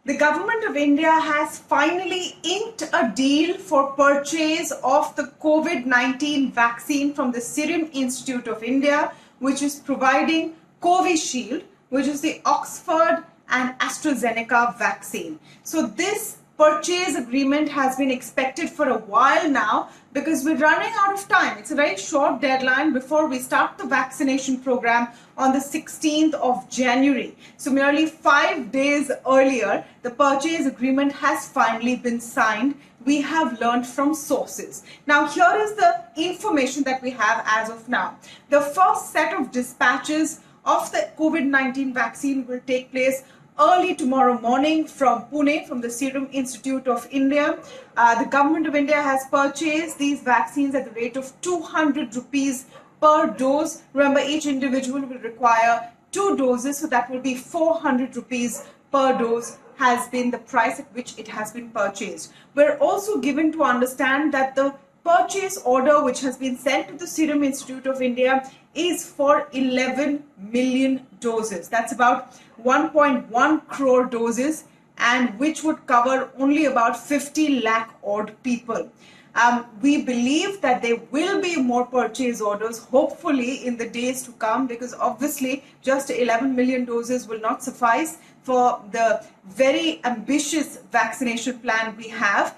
The government of India has finally inked a deal for purchase of the COVID-19 vaccine from the Serum Institute of India, which is providing Covishield, which is the Oxford and AstraZeneca vaccine. So this purchase agreement has been expected for a while now because we're running out of time. It's a very short deadline before we start the vaccination program on the 16th of January. So merely 5 days earlier, the purchase agreement has finally been signed. We have learned from sources. Now here is the information that we have as of now. The first set of dispatches of the COVID-19 vaccine will take place early tomorrow morning from Pune, from the Serum Institute of India. The government of India has purchased these vaccines at the rate of 200 rupees per dose. Remember, each individual will require 2 doses, so that will be 400 rupees per dose has been the price at which it has been purchased. We're also given to understand that the purchase order which has been sent to the Serum Institute of India is for 11 million doses. That's about 1.1 crore doses, and which would cover only about 50 lakh odd people. We believe that there will be more purchase orders, hopefully in the days to come, because obviously just 11 million doses will not suffice for the very ambitious vaccination plan we have.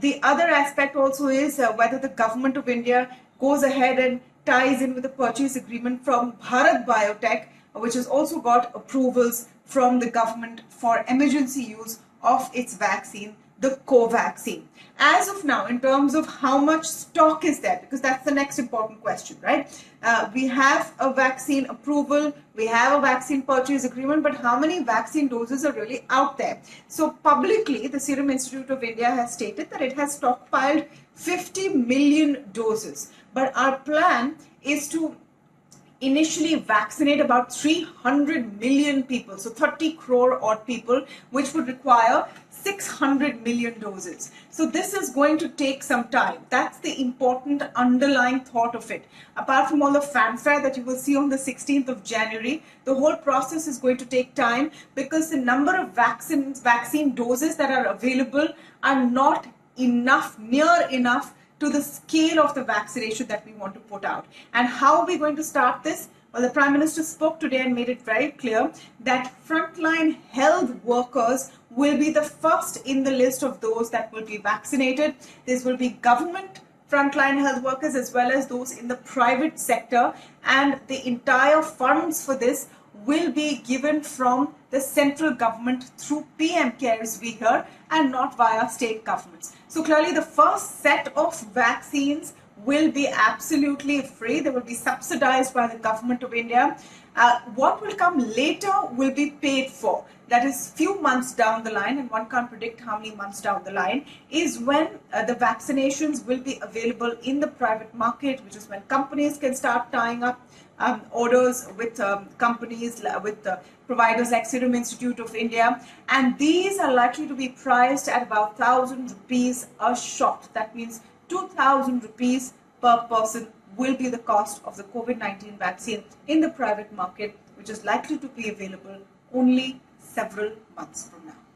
The other aspect also is whether the government of India goes ahead and ties in with the purchase agreement from Bharat Biotech, which has also got approvals from the government for emergency use of its vaccine, the Covaxin. As of now, in terms of how much stock is there, because that's the next important question, right? We have a vaccine approval, we have a vaccine purchase agreement, but how many vaccine doses are really out there? So publicly, the Serum Institute of India has stated that it has stockpiled 50 million doses. But our plan is to initially vaccinate about 300 million people, so 30 crore odd people, which would require 600 million doses. So this is going to take some time. That's the important underlying thought of it. Apart from all the fanfare that you will see on the 16th of January, the whole process is going to take time because the number of vaccine doses that are available are not enough, near enough to the scale of the vaccination that we want to put out. And how are we going to start this? Well, the Prime Minister spoke today and made it very clear that frontline health workers will be the first in the list of those that will be vaccinated. This will be government frontline health workers as well as those in the private sector, and the entire funds for this will be given from the central government through PM CARES we hear, and not via state governments. So clearly the first set of vaccines will be absolutely free. They will be subsidized by the government of India. What will come later will be paid for. That is few months down the line, and one can't predict how many months down the line, is when the vaccinations will be available in the private market, which is when companies can start tying up orders with companies, with providers like Serum Institute of India, and these are likely to be priced at about 1,000 rupees a shot. That means 2,000 rupees per person will be the cost of the COVID-19 vaccine in the private market, which is likely to be available only several months from now.